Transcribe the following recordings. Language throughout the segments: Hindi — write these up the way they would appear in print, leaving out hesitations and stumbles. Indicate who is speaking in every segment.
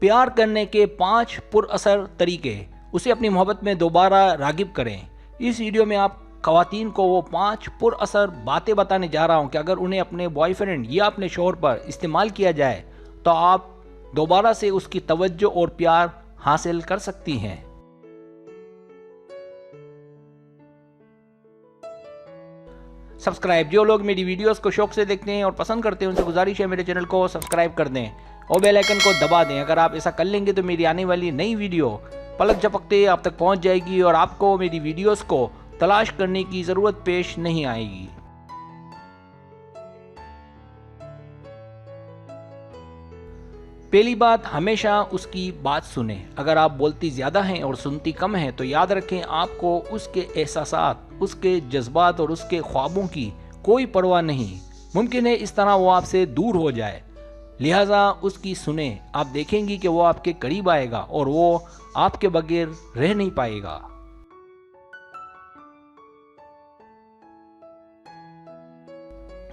Speaker 1: प्यार करने के 5 पुरअसर तरीके, उसे अपनी मोहब्बत में दोबारा रागिब करें। इस वीडियो में आप ख़वातीन को वो 5 पुरअसर बातें बताने जा रहा हूँ कि अगर उन्हें अपने बॉयफ्रेंड या अपने शौहर पर इस्तेमाल किया जाए तो आप दोबारा से उसकी तवज्जो और प्यार हासिल कर सकती हैं। सब्सक्राइब, जो लोग मेरी वीडियोस को शौक से देखते हैं और पसंद करते हैं उनसे गुजारिश है मेरे चैनल को सब्सक्राइब कर दें और बेल आइकन को दबा दें। अगर आप ऐसा कर लेंगे तो मेरी आने वाली नई वीडियो पलक झपकते आप तक पहुंच जाएगी और आपको मेरी वीडियोस को तलाश करने की ज़रूरत पेश नहीं आएगी। पहली बात, हमेशा उसकी बात सुने। अगर आप बोलती ज़्यादा हैं और सुनती कम हैं तो याद रखें आपको उसके एहसासात, उसके जज्बात और उसके ख्वाबों की कोई परवाह नहीं। मुमकिन है इस तरह वो आपसे दूर हो जाए, लिहाजा उसकी सुने। आप देखेंगी कि वो आपके करीब आएगा और वो आपके बगैर रह नहीं पाएगा।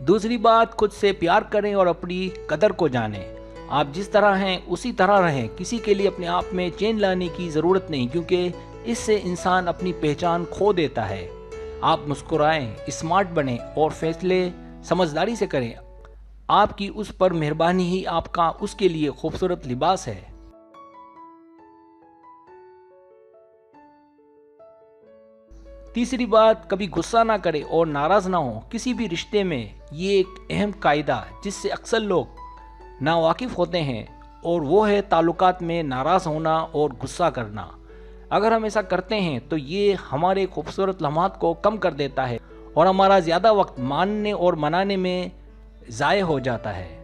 Speaker 1: दूसरी बात, खुद से प्यार करें और अपनी कदर को जानें। आप जिस तरह हैं उसी तरह रहें। किसी के लिए अपने आप में चेंज लाने की ज़रूरत नहीं, क्योंकि इससे इंसान अपनी पहचान खो देता है। आप मुस्कुराएं, स्मार्ट बनें और फैसले समझदारी से करें। आपकी उस पर मेहरबानी ही आपका उसके लिए खूबसूरत लिबास है। तीसरी बात, कभी गुस्सा ना करें और नाराज़ ना हो। किसी भी रिश्ते में ये एक अहम कायदा जिससे अक्सर लोग नावाकिफ़ होते हैं और वो है ताल्लुकात में नाराज़ होना और गुस्सा करना। अगर हम ऐसा करते हैं तो ये हमारे खूबसूरत लम्हात को कम कर देता है और हमारा ज़्यादा वक्त मानने और मनाने में ज़ाय हो जाता है।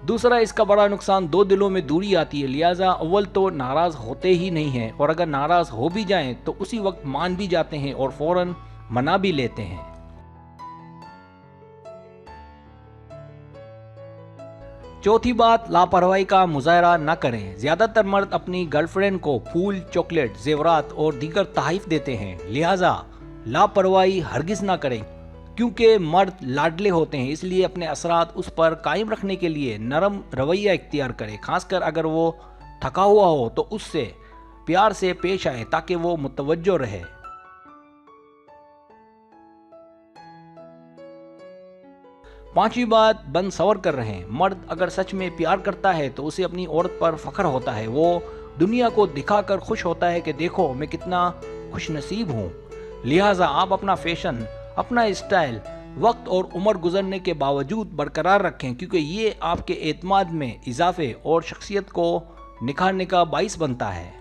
Speaker 1: दूसरा, इसका बड़ा नुकसान, 2 दिलों में दूरी आती है। लिहाजा अव्वल तो नाराज़ होते ही नहीं हैं और अगर नाराज़ हो भी जाएं तो उसी वक्त मान भी जाते हैं और फ़ौरन मना भी लेते हैं। चौथी बात, लापरवाही का मुजाहरा न करें। ज़्यादातर मर्द अपनी गर्लफ्रेंड को फूल, चॉकलेट, जेवरात और दीगर तोहफ़े देते हैं, लिहाजा लापरवाही हरगिज़ ना करें। क्योंकि मर्द लाडले होते हैं, इसलिए अपने असरात उस पर कायम रखने के लिए नरम रवैया इख्तियार करें। खासकर अगर वो थका हुआ हो तो उससे प्यार से पेश आए ताकि वो मुतवज्जो रहे। पांचवी बात, बंद सवर कर रहे हैं। मर्द अगर सच में प्यार करता है तो उसे अपनी औरत पर फख्र होता है। वो दुनिया को दिखाकर खुश होता है कि देखो मैं कितना खुशनसीब हूँ। लिहाजा आप अपना फैशन, अपना स्टाइल वक्त और उम्र गुजरने के बावजूद बरकरार रखें, क्योंकि ये आपके एतमाद में इजाफे और शख्सियत को निखारने का बाइस बनता है।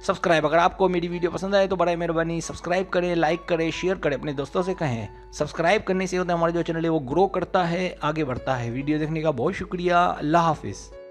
Speaker 1: सब्सक्राइब, अगर आपको मेरी वीडियो पसंद आए तो बड़ा मेहरबानी सब्सक्राइब करें, लाइक करें, शेयर करें, अपने दोस्तों से कहें। सब्सक्राइब करने से होता है हमारा जो चैनल है वो ग्रो करता है, आगे बढ़ता है। वीडियो देखने का बहुत शुक्रिया। अल्लाह हाफिज़।